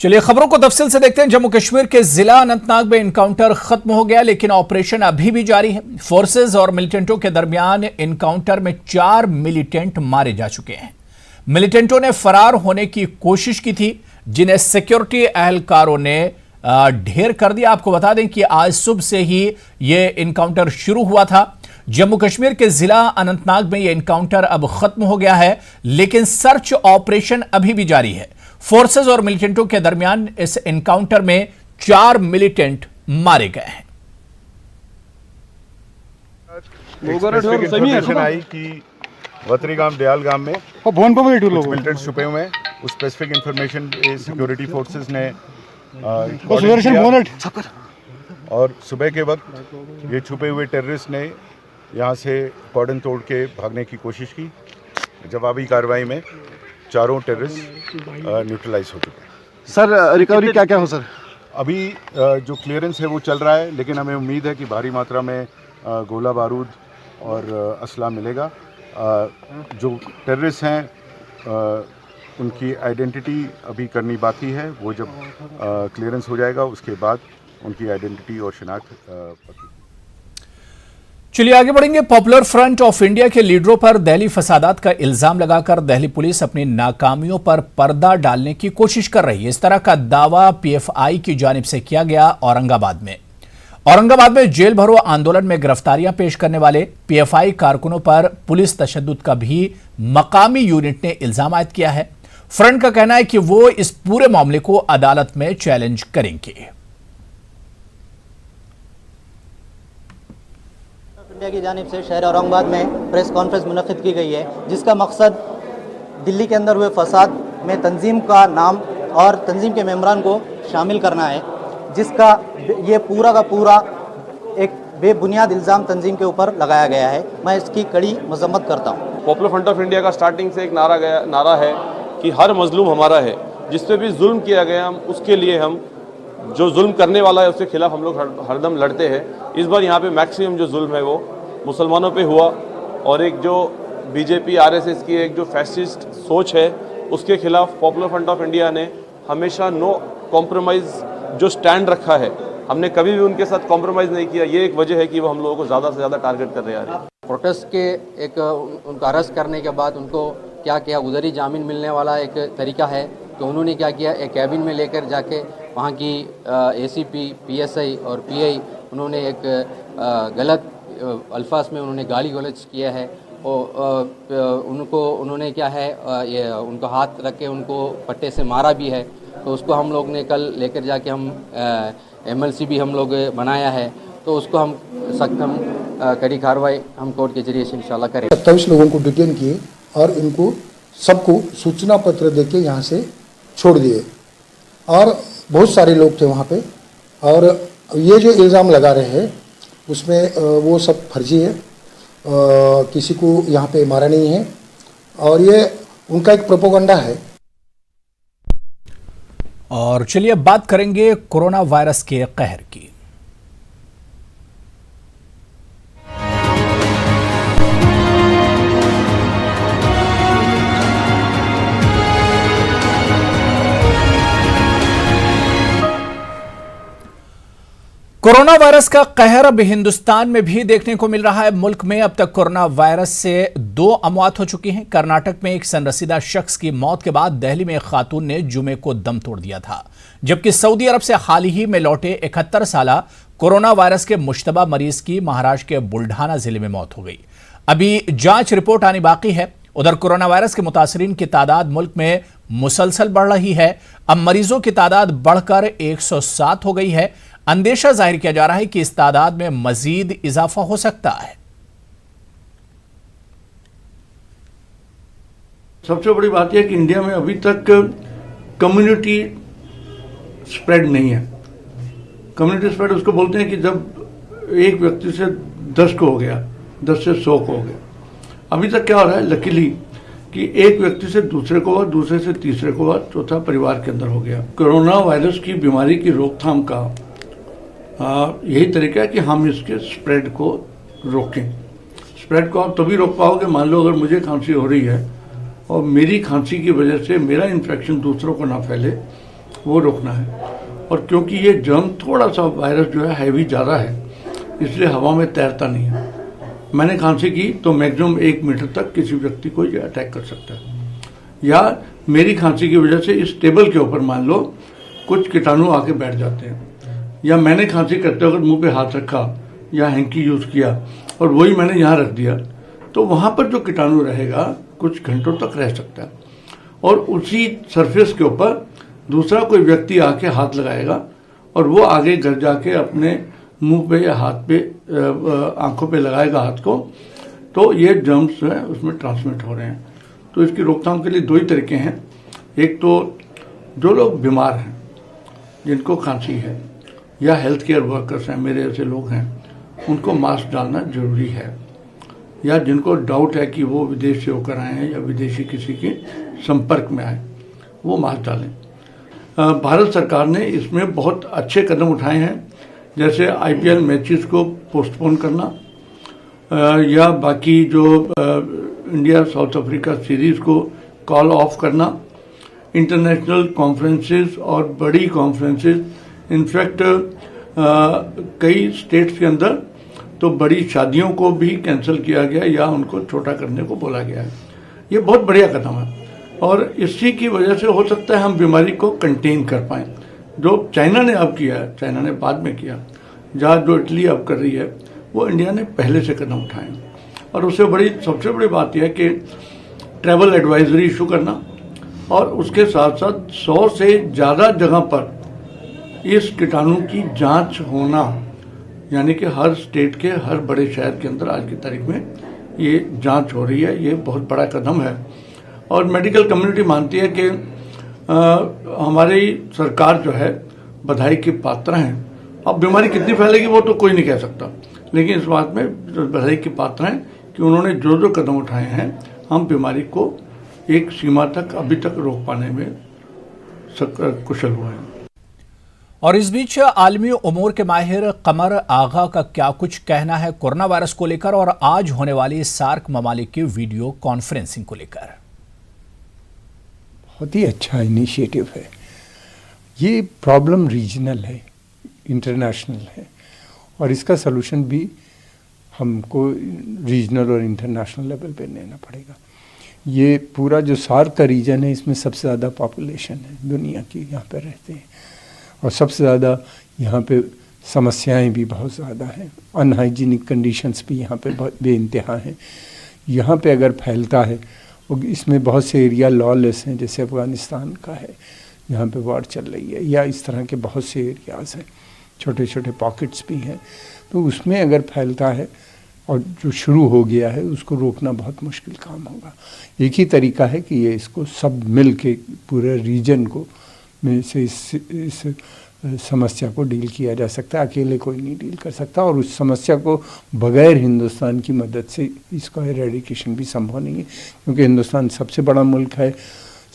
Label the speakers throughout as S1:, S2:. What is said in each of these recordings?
S1: चलिए खबरों को तफसील से देखते हैं। जम्मू कश्मीर के जिला अनंतनाग में इनकाउंटर खत्म हो गया, लेकिन ऑपरेशन अभी भी जारी है। फोर्सेज और मिलिटेंटों के दरमियान इनकाउंटर में 4 मिलिटेंट मारे जा चुके हैं। मिलिटेंटों ने फरार होने की कोशिश की थी, जिन्हें सिक्योरिटी एहलकारों ने ढेर कर दिया। आपको बता दें कि आज सुबह से ही यह इनकाउंटर शुरू हुआ था। जम्मू कश्मीर के जिला अनंतनाग में यह इनकाउंटर अब खत्म हो गया है, लेकिन सर्च ऑपरेशन अभी भी जारी है। फोर्सेज और मिलिटेंटों के दरमियान इस एनकाउंटर में 4 मिलिटेंट मारे गए हैं।
S2: इन्फॉर्मेशन आई कि वतरी गांव दयाल गांव में कुछ मिलिटेंट छुपे हुए हैं। उस स्पेसिफिक इन्फॉर्मेशन सिक्योरिटी फोर्सेज ने और सुबह के वक्त ये छुपे हुए टेररिस्ट ने यहाँ से कॉर्डन तोड़ के भागने की कोशिश की। जवाबी कार्रवाई में चारों टेररिस्ट न्यूट्रलाइज हो चुके।
S3: सर रिकवरी क्या क्या हो सर?
S2: अभी जो क्लियरेंस है वो चल रहा है, लेकिन हमें उम्मीद है कि भारी मात्रा में गोला बारूद और असला मिलेगा। जो टेररिस्ट हैं उनकी आइडेंटिटी अभी करनी बाकी है। वो जब क्लियरेंस हो जाएगा उसके बाद उनकी आइडेंटिटी और शिनाख्त पक्की।
S1: चलिए आगे बढ़ेंगे। पॉपुलर फ्रंट ऑफ इंडिया के लीडरों पर दिल्ली फसादात का इल्जाम लगाकर दिल्ली पुलिस अपनी नाकामियों पर पर्दा डालने की कोशिश कर रही है। इस तरह का दावा पीएफआई की जानिब से किया गया औरंगाबाद में जेल भरो आंदोलन में गिरफ्तारियां पेश करने वाले पीएफआई कारकुनों पर पुलिस तशद्दुद का भी मकामी यूनिट ने इल्जाम आयद किया है। फ्रंट का कहना है कि वो इस पूरे मामले को अदालत में चैलेंज करेंगे।
S4: इंडिया की जानिब से शहर औरंगाबाद में प्रेस कॉन्फ्रेंस मुनक़िद की गई है, जिसका मकसद दिल्ली के अंदर हुए फसाद में तंजीम का नाम और तंजीम के मेम्बरान को शामिल करना है, जिसका ये पूरा का पूरा एक बेबुनियाद इल्ज़ाम तंजीम के ऊपर लगाया गया है। मैं इसकी कड़ी मजम्मत करता हूँ।
S5: पॉपुलर फ्रंट ऑफ इंडिया का स्टार्टिंग से एक नारा है कि हर मजलूम हमारा है। जिस पे भी जुल्म किया गया हम उसके लिए हम जो जुल्म करने वाला है उसके खिलाफ हम लोग हरदम लड़ते हैं। इस बार यहाँ पे मैक्सिमम जो जुल्म है वो मुसलमानों पे हुआ और एक जो बीजेपी आरएसएस की एक जो फैसिस्ट सोच है उसके खिलाफ पॉपुलर फ्रंट ऑफ इंडिया ने हमेशा नो कॉम्प्रोमाइज़ जो स्टैंड रखा है। हमने कभी भी उनके साथ कॉम्प्रोमाइज़ नहीं किया। ये एक वजह है कि वो हम लोगों को ज़्यादा से ज़्यादा टारगेट कर रहे हैं।
S6: प्रोटेस्ट के एक उनको अरेस्ट करने के बाद उनको क्या किया, उधर ही जामीन मिलने वाला एक तरीका है। तो उन्होंने क्या किया, एक कैबिन में लेकर जाके वहाँ की एसीपी, पीएसआई और पीआई उन्होंने एक गलत अल्फाज में उन्होंने गाली गलौज किया है। और उन्होंने क्या है ये उनको हाथ रख के उनको पट्टे से मारा भी है। तो उसको हम लोग ने कल लेकर जाके हम एमएलसी भी हम लोग बनाया है। तो उसको हम सख्त हम कड़ी कार्रवाई हम कोर्ट के जरिए से इंशाल्लाह करें।
S7: 27 लोगों को डिटेन किए और इनको सबको सूचना पत्र देके यहाँ से छोड़ दिए। और बहुत सारे लोग थे वहाँ पे, और ये जो इल्ज़ाम लगा रहे हैं उसमें वो सब फर्जी है। किसी को यहाँ पे मारा नहीं है और ये उनका एक प्रोपेगेंडा है।
S1: और चलिए अब बात करेंगे कोरोना वायरस के कहर की। कोरोना वायरस का कहर अब हिंदुस्तान में भी देखने को मिल रहा है। मुल्क में अब तक कोरोना वायरस से 2 अमवात हो चुकी हैं। कर्नाटक में एक सनरसीदा शख्स की मौत के बाद दिल्ली में एक खातून ने जुमे को दम तोड़ दिया था, जबकि सऊदी अरब से हाल ही में लौटे 71 साला कोरोना वायरस के मुश्तबा मरीज की महाराष्ट्र के बुल्ढाना जिले में मौत हो गई। अभी जांच रिपोर्ट आनी बाकी है। उधर कोरोना वायरस के मुतासरीन की तादाद मुल्क में मुसलसल बढ़ रही है। अब मरीजों की तादाद बढ़कर 107 हो गई है। अंदेशा जाहिर किया जा रहा है कि इस तादाद में मजीद इजाफा हो सकता है।
S8: सबसे बड़ी बात यह है कि इंडिया में अभी तक कम्युनिटी स्प्रेड नहीं है। कम्युनिटी स्प्रेड उसको बोलते हैं कि जब एक व्यक्ति से 10 को हो गया, 10 से 100 को हो गया। अभी तक क्या हो रहा है, लकीली कि एक व्यक्ति से दूसरे को हुआ, दूसरे से तीसरे को हुआ, चौथा परिवार के अंदर हो गया। कोरोना वायरस की बीमारी की रोकथाम का यही तरीका है कि हम इसके स्प्रेड को रोकें। स्प्रेड को आप तभी रोक पाओगे, मान लो अगर मुझे खांसी हो रही है और मेरी खांसी की वजह से मेरा इन्फेक्शन दूसरों को ना फैले, वो रोकना है। और क्योंकि ये जर्म थोड़ा सा वायरस जो है हैवी ज़्यादा है, इसलिए हवा में तैरता नहीं है। मैंने खांसी की तो मैक्सिमम 1 मीटर तक किसी व्यक्ति को ये अटैक कर सकता है। या मेरी खांसी की वजह से इस टेबल के ऊपर मान लो कुछ कीटाणु आके बैठ जाते हैं, या मैंने खांसी करते वक्त मुंह पे हाथ रखा या हैंकी यूज़ किया और वही मैंने यहाँ रख दिया, तो वहाँ पर जो कीटाणु रहेगा कुछ घंटों तक रह सकता है। और उसी सरफेस के ऊपर दूसरा कोई व्यक्ति आके हाथ लगाएगा और वो आगे घर जाके अपने मुंह पे या हाथ पे आंखों पे लगाएगा हाथ को, तो ये जर्म्स जो है उसमें ट्रांसमिट हो रहे हैं। तो इसकी रोकथाम के लिए 2 ही तरीके हैं। एक तो जो लोग बीमार हैं, जिनको खांसी है, या हेल्थ केयर वर्कर्स हैं, मेरे ऐसे लोग हैं, उनको मास्क डालना जरूरी है। या जिनको डाउट है कि वो विदेश से होकर आए हैं या विदेशी किसी के संपर्क में आए, वो मास्क डालें। भारत सरकार ने इसमें बहुत अच्छे कदम उठाए हैं, जैसे IPL मैचेस को पोस्टपोन करना, या बाकी जो इंडिया साउथ अफ्रीका सीरीज़ को कॉल ऑफ करना, इंटरनेशनल कॉन्फ्रेंसेस और बड़ी कॉन्फ्रेंसेस, इनफैक्ट कई स्टेट्स के अंदर तो बड़ी शादियों को भी कैंसिल किया गया या उनको छोटा करने को बोला गया है। ये बहुत बढ़िया कदम है और इसी की वजह से हो सकता है हम बीमारी को कंटेन कर पाएँ। जो चाइना ने अब किया है, चाइना ने बाद में किया, जहाँ जो इटली अब कर रही है, वो इंडिया ने पहले से कदम उठाए। और उससे सबसे बड़ी बात यह है कि ट्रैवल एडवाइजरी इशू करना और उसके साथ साथ 100 से ज़्यादा जगह पर इस कीटाणु की जांच होना, यानी कि हर स्टेट के हर बड़े शहर के अंदर आज की तारीख में ये जांच हो रही है। ये बहुत बड़ा कदम है और मेडिकल कम्युनिटी मानती है कि हमारी सरकार जो है बधाई की पात्र हैं। अब बीमारी कितनी फैलेगी वो तो कोई नहीं कह सकता, लेकिन इस बात में बधाई की पात्र हैं कि उन्होंने जो जो कदम उठाए हैं, हम बीमारी को एक सीमा तक अभी तक रोक पाने में कुशल हुए हैं।
S1: और इस बीच आलमी उमूर के माहिर कमर आगा का क्या कुछ कहना है कोरोना वायरस को लेकर और आज होने वाली सार्क ममालिक की वीडियो कॉन्फ्रेंसिंग को लेकर।
S3: बहुत ही अच्छा इनिशिएटिव है। ये प्रॉब्लम रीजनल है, इंटरनेशनल है और इसका सलूशन भी हमको रीजनल और इंटरनेशनल लेवल पे लेना पड़ेगा। ये पूरा जो सार्क का रीजन है, इसमें सबसे ज़्यादा पॉपुलेशन है दुनिया की, यहाँ पे रहते हैं और सबसे ज़्यादा यहाँ पे समस्याएं भी बहुत ज़्यादा हैं। अनहाइजीनिक कंडीशंस भी यहाँ पे बेइंतहा हैं। यहाँ पे अगर फैलता है, और इसमें बहुत से एरिया लॉलेस हैं, जैसे अफ़गानिस्तान का है, यहाँ पे वॉर चल रही है, या इस तरह के बहुत से एरियाज़ हैं, छोटे छोटे पॉकेट्स भी हैं। तो उसमें अगर फैलता है और जो शुरू हो गया है, उसको रोकना बहुत मुश्किल काम होगा। एक ही तरीका है कि ये इसको सब मिल के पूरे रीजन को में से इस समस्या को डील किया जा सकता है। अकेले कोई नहीं डील कर सकता और उस समस्या को बग़ैर हिंदुस्तान की मदद से इसका एरेडिकेशन भी संभव नहीं है, क्योंकि हिंदुस्तान सबसे बड़ा मुल्क है,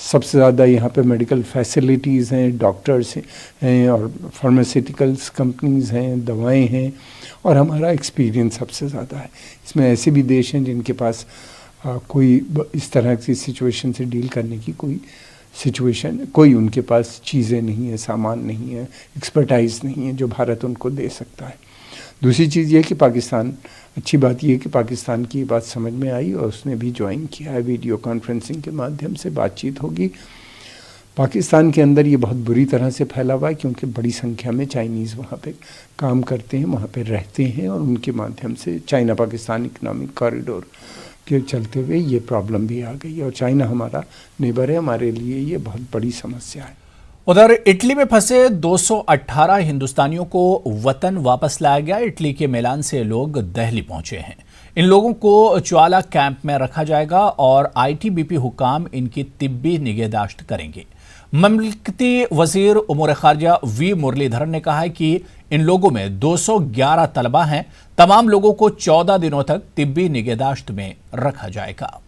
S3: सबसे ज़्यादा यहाँ पे मेडिकल फैसिलिटीज़ हैं, डॉक्टर्स हैं और फार्मास्यूटिकल्स कंपनीज़ हैं, दवाएं हैं और हमारा एक्सपीरियंस सबसे ज़्यादा है। इसमें ऐसे भी देश हैं जिनके पास कोई इस तरह की सिचुएशन से डील करने की कोई उनके पास चीज़ें नहीं है, सामान नहीं है, एक्सपर्टाइज नहीं है जो भारत उनको दे सकता है। दूसरी चीज़ ये कि पाकिस्तान, अच्छी बात यह है कि पाकिस्तान की बात समझ में आई और उसने भी ज्वाइन किया है। वीडियो कॉन्फ्रेंसिंग के माध्यम से बातचीत होगी। पाकिस्तान के अंदर ये बहुत बुरी तरह से फैला हुआ है, क्योंकि बड़ी संख्या में चाइनीज़ वहाँ पे काम करते हैं, वहाँ पे रहते हैं और उनके माध्यम से चाइना पाकिस्तान इकनॉमिक कॉरिडोर के चलते हुए ये प्रॉब्लम भी आ गई है और चाइना हमारा नेबर है, हमारे लिए ये बहुत बड़ी समस्या है।
S1: उधर इटली में फंसे 218 हिंदुस्तानियों को वतन वापस लाया गया। इटली के मिलान से लोग दिल्ली पहुंचे हैं। इन लोगों को च्वाला कैंप में रखा जाएगा और आईटीबीपी हुकाम इनकी तिब्बी निगहदाश्त करेंगे। ममलकती वजीर उमूर खारजा वी मुरलीधरन ने कहा है कि इन लोगों में 211 तलबा हैं। तमाम लोगों को 14 दिनों तक तिब्बी निगहदाश्त में रखा जाएगा।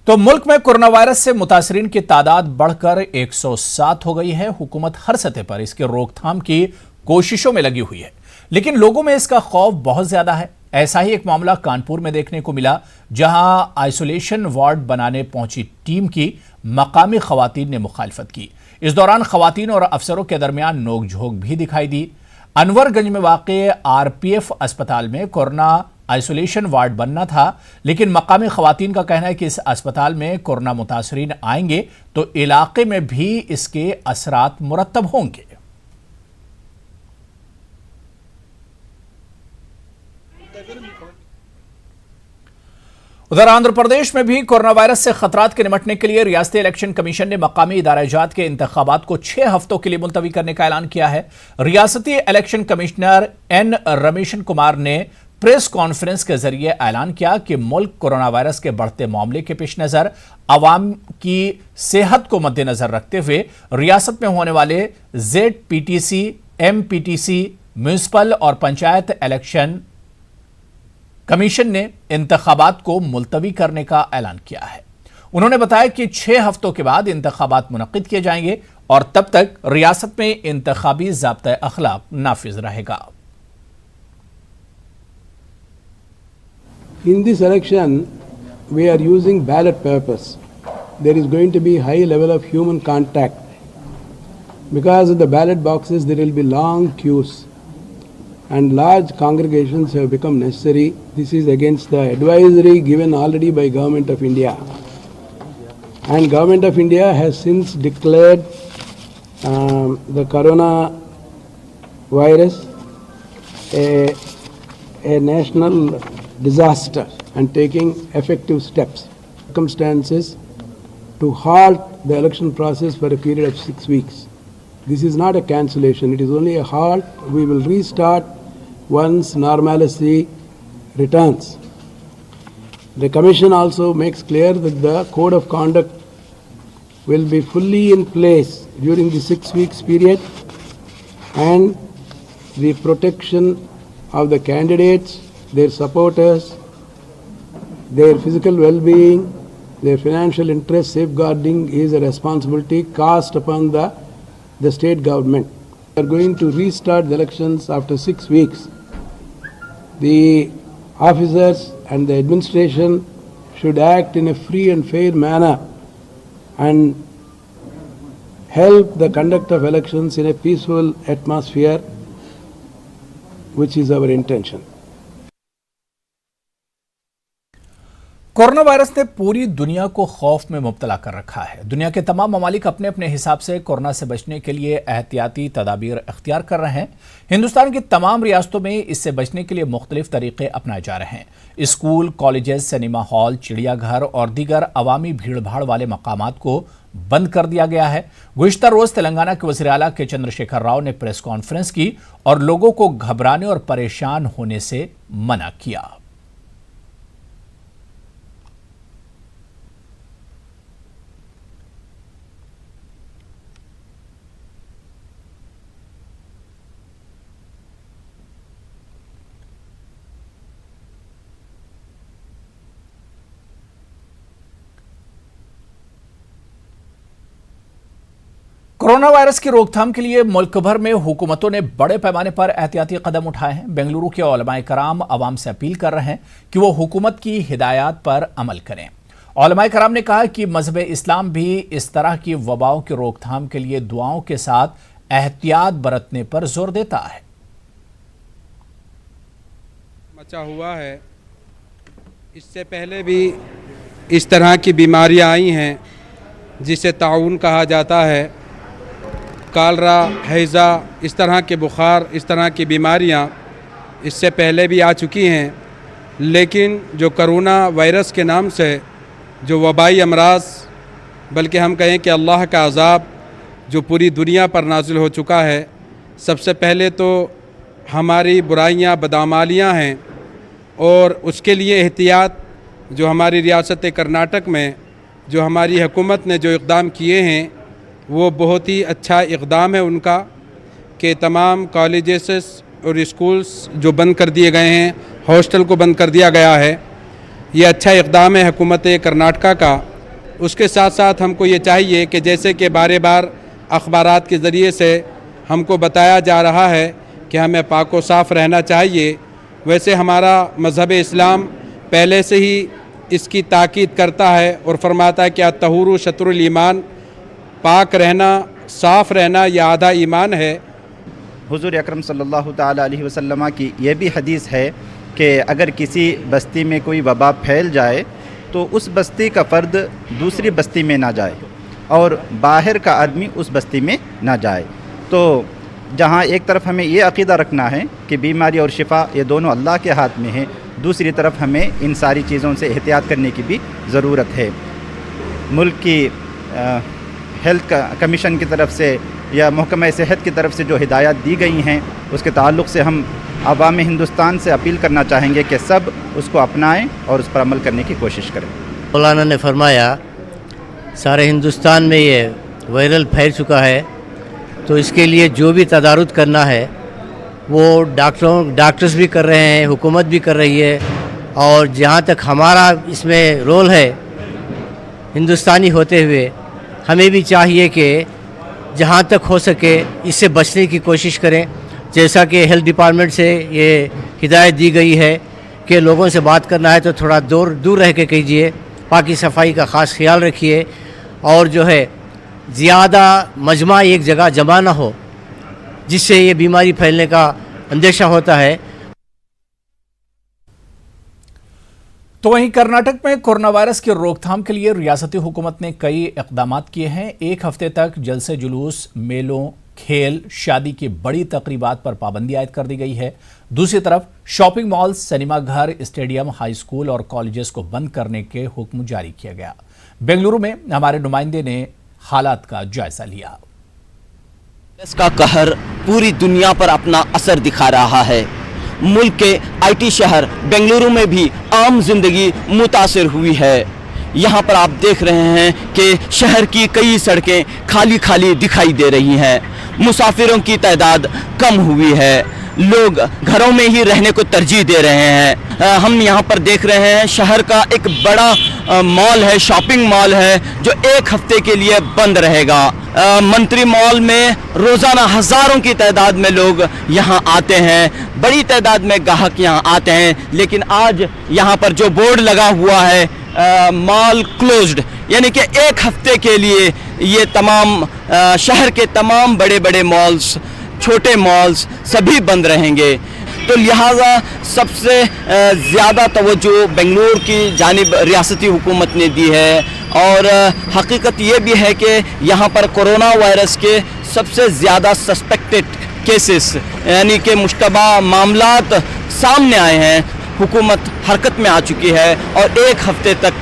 S1: तो मुल्क में कोरोना वायरस से मुतासरीन की तादाद बढ़कर 107 हो गई है। हुकूमत हर सतह पर इसके रोकथाम की कोशिशों में लगी हुई है। लेकिन लोगों में इसका खौफ बहुत ज्यादा है। ऐसा ही एक मामला कानपुर में देखने को मिला, जहां आइसोलेशन वार्ड बनाने पहुंची टीम की मकामी खवातीन ने मुखालफत की। इस दौरान खवातीन और अफसरों के दरमियान नोकझोंक भी दिखाई दी। अनवरगंज में वाक़े आरपीएफ अस्पताल में कोरोना आइसोलेशन वार्ड बनना था, लेकिन मकामी खवातीन का कहना है कि इस अस्पताल में कोरोना मुतासरीन आएंगे तो इलाके में भी इसके असरात मुरत्तब होंगे। उधर आंध्र प्रदेश में भी कोरोना वायरस से खतरात के निपटने के लिए रियासती इलेक्शन कमीशन ने मकामी इदारा-ए-जात के इंतखाबात को 6 हफ्तों के लिए मुलतवी करने का ऐलान किया है। रियासती election commissioner N Rameshan Kumar ने प्रेस कॉन्फ्रेंस के जरिए ऐलान किया कि मुल्क कोरोना वायरस के बढ़ते मामले के पेश नजर अवाम की सेहत को मद्देनजर रखते हुए रियासत में होने वाले ZPTC, MPTC, म्यूनिसिपल और पंचायत इलेक्शन कमीशन ने इंतखाबात को मुलतवी करने का ऐलान किया है। उन्होंने बताया कि 6 हफ्तों के बाद इंतखाबात मुनक्किद किए जाएंगे और तब तक रियासत में इंतखाबी ज़ाब्ता अखलाक नाफिज रहेगा।
S9: In this election, we are using ballot papers. There is going to be high level of human contact. Because of the ballot boxes, there will be long queues and large congregations have become necessary. This is against the advisory given already by Government of India. And Government of India has since declared the corona virus a national disaster and taking effective steps, circumstances to halt the election process for a period of 6 weeks. This is not a cancellation, it is only a halt. We will restart once normalcy returns. The Commission also makes clear that the code of conduct will be fully in place during the 6 weeks period, and the protection of the candidates, their supporters, their physical well-being, their financial interest safeguarding is a responsibility cast upon the state government. We are going to restart the elections after 6 weeks. The officers and the administration should act in a free and fair manner and help the conduct of elections in a peaceful atmosphere, which is our intention.
S1: Corona virus ने पूरी दुनिया को खौफ में मुब्तला कर रखा है। दुनिया के तमाम ममालिक अपने अपने हिसाब से कोरोना से बचने के लिए एहतियाती तदाबीर इख्तियार कर रहे हैं। हिंदुस्तान की तमाम रियासतों में इससे बचने के लिए मुख्तलिफ तरीके अपनाए जा रहे हैं। स्कूल, कॉलेजेस, सिनेमा हॉल, चिड़ियाघर और दीगर अवामी भीड़ भाड़ वाले मकामात को बंद कर दिया गया है। गुज़िश्ता रोज तेलंगाना के वज़ीर आला के चंद्रशेखर राव ने प्रेस कॉन्फ्रेंस की और लोगों को घबराने और परेशान होने से मना किया। कोरोना वायरस की रोकथाम के लिए मुल्क भर में हुकूमतों ने बड़े पैमाने पर एहतियाती कदम उठाए हैं। बेंगलुरु के उलमाए कराम अवाम से अपील कर रहे हैं कि वो हुकूमत की हिदायत पर अमल करें। उलमाए कराम ने कहा कि मजहब इस्लाम भी इस तरह की वबाओं की रोकथाम के लिए दुआओं के साथ एहतियात बरतने पर जोर देता है।
S10: मचा हुआ है, इससे पहले भी इस तरह की बीमारियां आई हैं जिसे ताउन कहा जाता है, कालरा, हैज़ा, इस तरह के बुखार, इस तरह की बीमारियां इससे पहले भी आ चुकी हैं। लेकिन जो कोरोना वायरस के नाम से जो वबाई अमराज, बल्कि हम कहें कि अल्लाह का अज़ाब जो पूरी दुनिया पर नाजिल हो चुका है, सबसे पहले तो हमारी बुराइयां, बदआमालियां हैं और उसके लिए एहतियात जो हमारी रियासत कर्नाटक में जो हमारी हुकूमत ने जो इक़दाम किए हैं वो बहुत ही अच्छा इक़दाम है उनका, कि तमाम कॉलेजेस और स्कूल्स जो बंद कर दिए गए हैं, हॉस्टल को बंद कर दिया गया है। ये अच्छा इक़दाम है हुकूमत कर्नाटका का। उसके साथ साथ हमको ये चाहिए कि जैसे कि बार बार अखबारात के ज़रिए से हमको बताया जा रहा है कि हमें पाक व साफ़ रहना चाहिए, वैसे हमारा मज़हब इस्लाम पहले से ही इसकी ताकीद करता है और फरमाता है कि अत्तहूरु शत्रुल ईमान, पाक रहना, साफ़ रहना यह आधा ईमान है।
S11: हुज़ूर अकरम सल्लल्लाहु ताला अलैहि वसल्लम की यह भी हदीस है कि अगर किसी बस्ती में कोई वबा फैल जाए तो उस बस्ती का फ़र्द दूसरी बस्ती में ना जाए और बाहर का आदमी उस बस्ती में ना जाए। तो जहाँ एक तरफ हमें ये अक़ीदा रखना है कि बीमारी और शिफा ये दोनों अल्लाह के हाथ में है, दूसरी तरफ हमें इन सारी चीज़ों से एहतियात करने की भी ज़रूरत है। मुल्क की हेल्थ कमीशन की तरफ से या महकमा सेहत की तरफ से जो हिदायत दी गई हैं उसके ताल्लुक़ से हम आवाम हिंदुस्तान से अपील करना चाहेंगे कि सब उसको अपनाएं और उस पर अमल करने की कोशिश करें।
S12: मौलाना ने फरमाया सारे हिंदुस्तान में ये वायरल फैल चुका है, तो इसके लिए जो भी तदारुत करना है वो डॉक्टर्स भी कर रहे हैं, हुकूमत भी कर रही है, और जहाँ तक हमारा इसमें रोल है हिंदुस्तानी होते हुए हमें भी चाहिए कि जहाँ तक हो सके इससे बचने की कोशिश करें। जैसा कि हेल्थ डिपार्टमेंट से ये हिदायत दी गई है कि लोगों से बात करना है तो थोड़ा दूर रह के कीजिए, पाकी सफाई का ख़ास ख्याल रखिए, और जो है ज़्यादा मजमा एक जगह जमा ना हो जिससे ये बीमारी फैलने का अंदेशा होता है।
S1: तो वहीं कर्नाटक में कोरोना वायरस की रोकथाम के लिए रियासती हुकूमत ने कई इक़दाम किए हैं। एक हफ्ते तक जलसे जुलूस, मेलों, खेल, शादी की बड़ी तकरीबात पर पाबंदी आयद कर दी गई है। दूसरी तरफ शॉपिंग मॉल, सिनेमा घर, स्टेडियम, हाई स्कूल और कॉलेजेस को बंद करने के हुक्म जारी किया गया। बेंगलुरु में हमारे नुमाइंदे ने हालात का जायजा लिया।
S13: इसका कहर पूरी दुनिया पर अपना असर दिखा रहा है। मुल्क के आईटी शहर बेंगलुरु में भी आम जिंदगी मुतासिर हुई है। यहाँ पर आप देख रहे हैं कि शहर की कई सड़कें खाली खाली दिखाई दे रही हैं। मुसाफिरों की तादाद कम हुई है, लोग घरों में ही रहने को तरजीह दे रहे हैं। हम यहाँ पर देख रहे हैं शहर का एक बड़ा मॉल है, शॉपिंग मॉल है, जो एक हफ्ते के लिए बंद रहेगा। मंत्री मॉल में रोज़ाना हज़ारों की तादाद में लोग यहाँ आते हैं, बड़ी तादाद में ग्राहक यहाँ आते हैं, लेकिन आज यहाँ पर जो बोर्ड लगा हुआ है मॉल क्लोज्ड, यानी कि एक हफ्ते के लिए ये तमाम शहर के तमाम बड़े बड़े मॉल्स, छोटे मॉल्स सभी बंद रहेंगे। तो लिहाजा सबसे ज़्यादा तवज्जो बेंगलुरु की जानिब रियासती हुकूमत ने दी है, और हकीकत ये भी है कि यहाँ पर कोरोना वायरस के सबसे ज़्यादा सस्पेक्टेड केसेस यानी कि मुश्तबा मामलात सामने आए हैं। हुकूमत हरकत में आ चुकी है और एक हफ्ते तक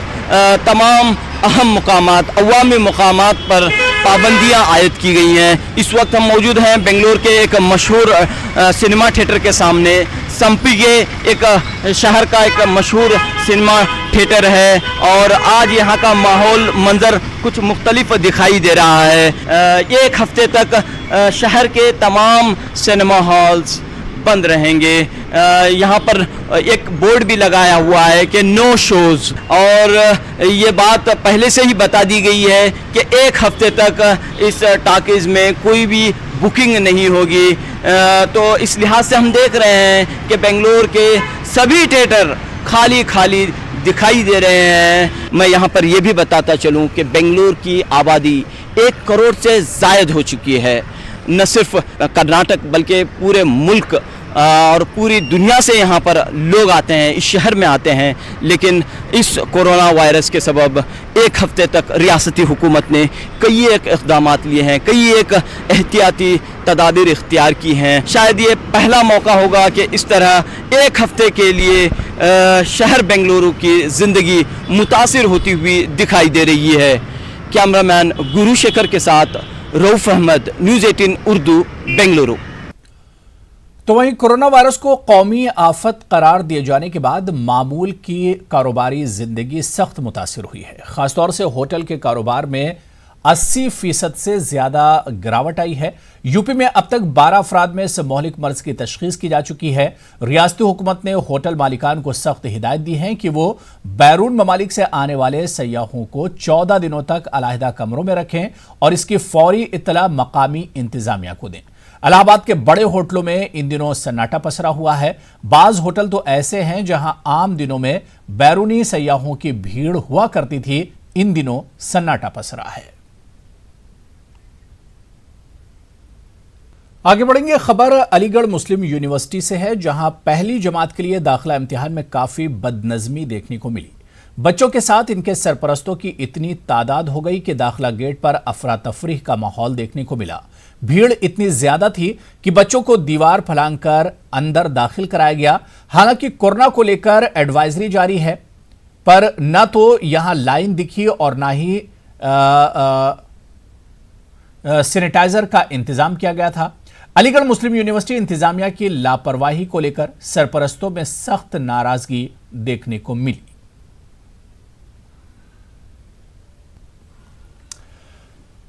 S13: तमाम अहम मुकामात, अवामी मुकामात पर पाबंदियां आयद की गई हैं। इस वक्त हम मौजूद हैं बेंगलुरु के एक मशहूर सिनेमा थिएटर के सामने। संपिगे एक शहर का एक मशहूर सिनेमा थिएटर है, और आज यहाँ का माहौल मंजर कुछ मुख्तलिफ दिखाई दे रहा है। एक हफ्ते तक शहर के तमाम सिनेमा हॉल्स बंद रहेंगे। यहाँ पर एक बोर्ड भी लगाया हुआ है कि नो शोज़, और ये बात पहले से ही बता दी गई है कि एक हफ्ते तक इस टाकीज़ में कोई भी बुकिंग नहीं होगी। तो इस लिहाज से हम देख रहे हैं कि बेंगलुरु के सभी थिएटर खाली खाली दिखाई दे रहे हैं। मैं यहाँ पर यह भी बताता चलूँ कि बेंगलुरु की आबादी 1 करोड़ से ज़ायद हो चुकी है। न सिर्फ कर्नाटक बल्कि पूरे मुल्क और पूरी दुनिया से यहाँ पर लोग आते हैं, इस शहर में आते हैं। लेकिन इस कोरोना वायरस के सबब एक हफ्ते तक रियासती हुकूमत ने कई एक इक़दामात लिए हैं, कई एक एहतियाती तदाबीर इख्तियार की हैं। शायद ये पहला मौका होगा कि इस तरह एक हफ्ते के लिए शहर बेंगलुरु की ज़िंदगी मुतासिर होती हुई दिखाई दे रही है। कैमरामैन गुरु शेखर के साथ रऊफ अहमद, न्यूज़ 18 उर्दू, बेंगलुरु।
S1: तो वहीं कोरोना वायरस को कौमी आफत करार दिए जाने के बाद मामूल की कारोबारी जिंदगी सख्त मुतासिर हुई है। खासतौर से होटल के कारोबार में 80% से ज्यादा गिरावट आई है। यूपी में अब तक 12 अफराद में इस मोहलिक मर्ज की तशखीस की जा चुकी है। रियासती हुकूमत ने होटल मालिकान को सख्त हिदायत दी है कि वो बैरून ममालिक से आने वाले सयाहों को 14 दिनों तक अलहदा कमरों में रखें और इसकी फौरी इत्तला मकामी इंतजामिया को दें। इलाहाबाद के बड़े होटलों में इन दिनों सन्नाटा पसरा हुआ है। बाज होटल तो ऐसे हैं जहां आम दिनों में बैरूनी सयाहों की भीड़ हुआ करती थी, इन दिनों सन्नाटा पसरा है। आगे बढ़ेंगे। खबर अलीगढ़ मुस्लिम यूनिवर्सिटी से है, जहां पहली जमात के लिए दाखिला इम्तिहान में काफी बदनज़मी देखने को मिली। बच्चों के साथ इनके सरपरस्तों की इतनी तादाद हो गई कि दाखिला गेट पर अफरा तफरीह का माहौल देखने को मिला। भीड़ इतनी ज्यादा थी कि बच्चों को दीवार फलांकर अंदर दाखिल कराया गया। हालांकि कोरोना को लेकर एडवाइजरी जारी है, पर न तो यहां लाइन दिखी और ना ही सैनिटाइजर का इंतजाम किया गया था। अलीगढ़ मुस्लिम यूनिवर्सिटी इंतजामिया की लापरवाही को लेकर सरपरस्तों में सख्त नाराजगी देखने को मिली।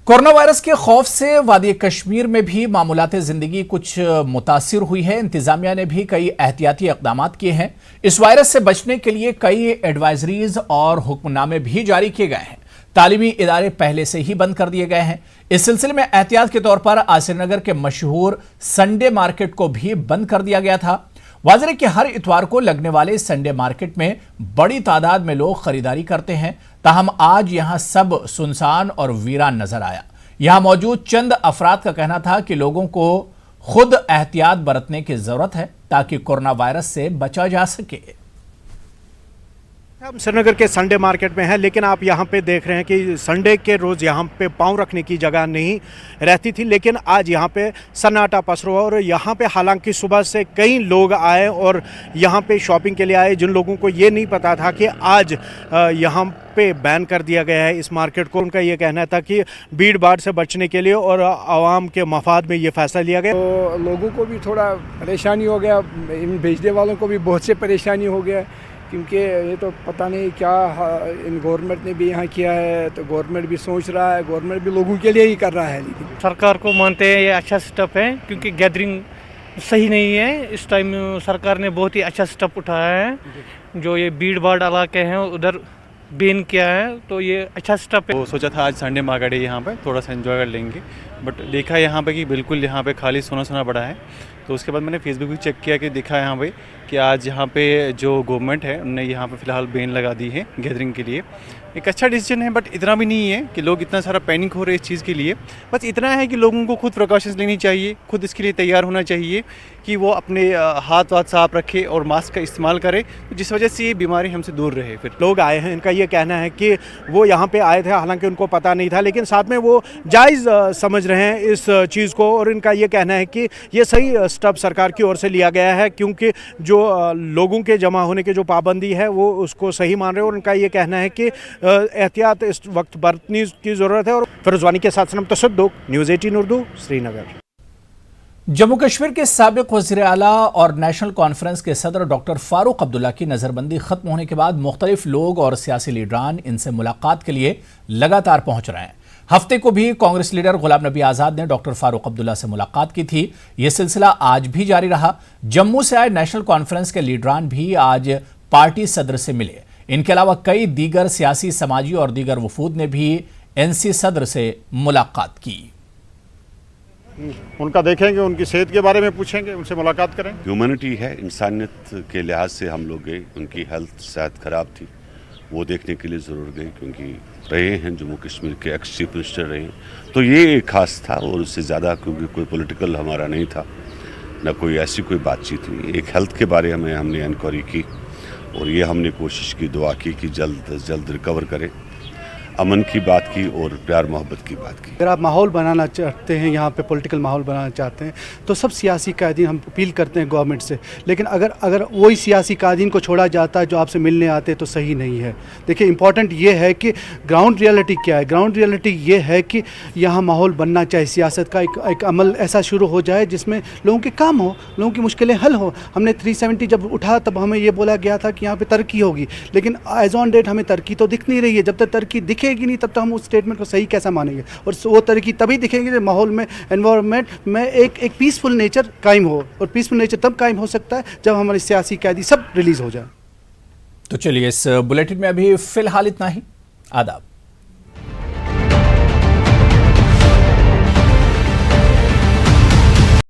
S1: कोरोना वायरस के खौफ से वादी कश्मीर में भी मामूलात जिंदगी कुछ मुतासिर हुई है। इंतजामिया ने भी कई एहतियाती इक़दाम किए हैं। इस वायरस से बचने के लिए कई एडवाइजरीज और हुक्मनामे भी जारी किए गए हैं। तालीमी इदारे पहले से ही बंद कर दिए गए हैं। इस सिलसिले में एहतियात के तौर पर आसिरनगर के मशहूर संडे मार्केट को भी बंद कर दिया गया था। वाज़ेह कि हर इतवार को लगने वाले संडे मार्केट में बड़ी तादाद में लोग खरीदारी करते हैं, ताहम आज यहां सब सुनसान और वीरान नजर आया। यहां मौजूद चंद अफराद का कहना था कि लोगों को खुद एहतियात बरतने की जरूरत है ताकि कोरोना वायरस से बचा जा सके।
S14: हम श्रीनगर के संडे मार्केट में हैं, लेकिन आप यहाँ पे देख रहे हैं कि संडे के रोज़ यहाँ पे पाँव रखने की जगह नहीं रहती थी, लेकिन आज यहाँ पे सन्नाटा पसरा हुआ। और यहाँ पे हालांकि सुबह से कई लोग आए और यहाँ पे शॉपिंग के लिए आए, जिन लोगों को ये नहीं पता था कि आज यहाँ पे बैन कर दिया गया है इस मार्केट को। उनका ये कहना था कि भीड़ भाड़ से बचने के लिए और आवाम के मफाद में ये फैसला लिया गया।
S9: तो लोगों को भी थोड़ा परेशानी हो गया, इन भेजने वालों को भी बहुत से परेशानी हो गया, क्योंकि ये तो पता नहीं क्या इन गवर्नमेंट ने भी यहाँ किया है। तो गवर्नमेंट भी सोच रहा है, गवर्नमेंट भी लोगों के लिए ही कर रहा है। लेकिन
S15: सरकार को मानते हैं ये अच्छा स्टेप है, क्योंकि गैदरिंग सही नहीं है। इस टाइम सरकार ने बहुत ही अच्छा स्टेप उठाया है। जो ये भीड़ भाड़ इलाके हैं उधर बैन किया है, तो ये अच्छा स्टेप है।
S16: वो सोचा था आज संडे मार्केट है, यहाँ पे थोड़ा सा एंजॉय कर लेंगे, बट देखा यहाँ पे कि बिल्कुल यहाँ पे खाली सोना सोना पड़ा है। तो उसके बाद मैंने फेसबुक भी चेक किया कि देखा यहाँ पे कि आज यहाँ पे जो गवर्नमेंट है उन्होंने यहाँ पे फ़िलहाल बैन लगा दी है गैदरिंग के लिए। एक अच्छा डिसीजन है, बट इतना भी नहीं है कि लोग इतना सारा पैनिक हो रहे हैं इस चीज़ के लिए। बस इतना है कि लोगों को खुद प्रिकॉशंस लेनी चाहिए, खुद इसके लिए तैयार होना चाहिए कि वो अपने हाथ वाथ साफ रखे और मास्क का इस्तेमाल करे, जिस वजह से ये बीमारी हमसे दूर रहे। फिर
S14: लोग आए हैं, इनका ये कहना है कि वो यहाँ पे आए थे, हालांकि उनको पता नहीं था, लेकिन साथ में वो जायज़ समझ रहे हैं इस चीज़ को। और इनका ये कहना है कि ये सही स्टेप सरकार की ओर से लिया गया है, क्योंकि जो लोगों के जमा होने की जो पाबंदी है वो उसको सही मान रहे हैं। और उनका ये कहना है कि एहतियात इस वक्त बरतने की ज़रूरत है। और फिरोजवानी के साथ सनम तसद्दुक, न्यूज़ 18 उर्दू, श्रीनगर।
S1: जम्मू कश्मीर के साबिक वज़ीर आला और नेशनल कॉन्फ्रेंस के सदर डॉक्टर फारूक अब्दुल्ला की नज़रबंदी खत्म होने के बाद मुख्तलिफ लोग और सियासी लीडरान इनसे मुलाकात के लिए लगातार पहुंच रहे हैं। हफ्ते को भी कांग्रेस लीडर गुलाम नबी आज़ाद ने डॉक्टर फारूक अब्दुल्ला से मुलाकात की थी। यह सिलसिला आज भी जारी रहा। जम्मू से आए नेशनल कॉन्फ्रेंस के लीडरान भी आज पार्टी सदर से मिले। इनके अलावा कई दीगर सियासी, समाजी और दीगर वफूद ने भी एनसी सदर से मुलाकात की।
S17: उनका देखेंगे, उनकी सेहत के बारे में पूछेंगे, उनसे मुलाकात करेंगे।
S18: ह्यूमैनिटी है, इंसानियत के लिहाज से हम लोग गए। उनकी हेल्थ सेहत ख़राब थी, वो देखने के लिए ज़रूर गए, क्योंकि रहे हैं जम्मू कश्मीर के एक्स चीफ मिनिस्टर रहे हैं। तो ये एक खास था, और उससे ज़्यादा क्योंकि कोई पॉलिटिकल हमारा नहीं था, ना कोई ऐसी कोई बातचीत हुई। एक हेल्थ के बारे में हमने इंक्वायरी की, और ये हमने कोशिश की, दुआ की कि जल्द अज जल्द रिकवर करें। अमन की बात की और प्यार मोहब्बत की बात की।
S14: अगर आप माहौल बनाना चाहते हैं, यहाँ पे पॉलिटिकल माहौल बनाना चाहते हैं, तो सब सियासी कायदीन हम अपील करते हैं गवर्नमेंट से। लेकिन अगर वही सियासी कायदीन को छोड़ा जाता है जो आपसे मिलने आते हैं, तो सही नहीं है। देखिए, इम्पॉर्टेंट ये है कि ग्राउंड रियलिटी क्या है। ग्राउंड रियलिटी ये है कि यहाँ माहौल बनना चाहिए, सियासत का एक अमल ऐसा शुरू हो जाए जिसमें लोगों के काम हो, लोगों की मुश्किलें हल हो। हमने 370 जब उठा तब हमें ये बोला गया था कि यहाँ पर तरक्की होगी, लेकिन एज ऑन डेट हमें तरक्की तो दिख नहीं रही है। जब तक तरक्की दिखेगी नहीं, तब तक हम उस स्टेटमेंट को सही कैसा मानेंगे। और वो तरक्की तभी दिखेगी जब माहौल में, एनवायरनमेंट में एक पीसफुल नेचर कायम हो। और पीसफुल नेचर तब कायम हो सकता है जब हमारे सियासी कैदी सब रिलीज हो जाए।
S1: तो चलिए, इस बुलेटिन में अभी फिलहाल इतना ही। आदाब।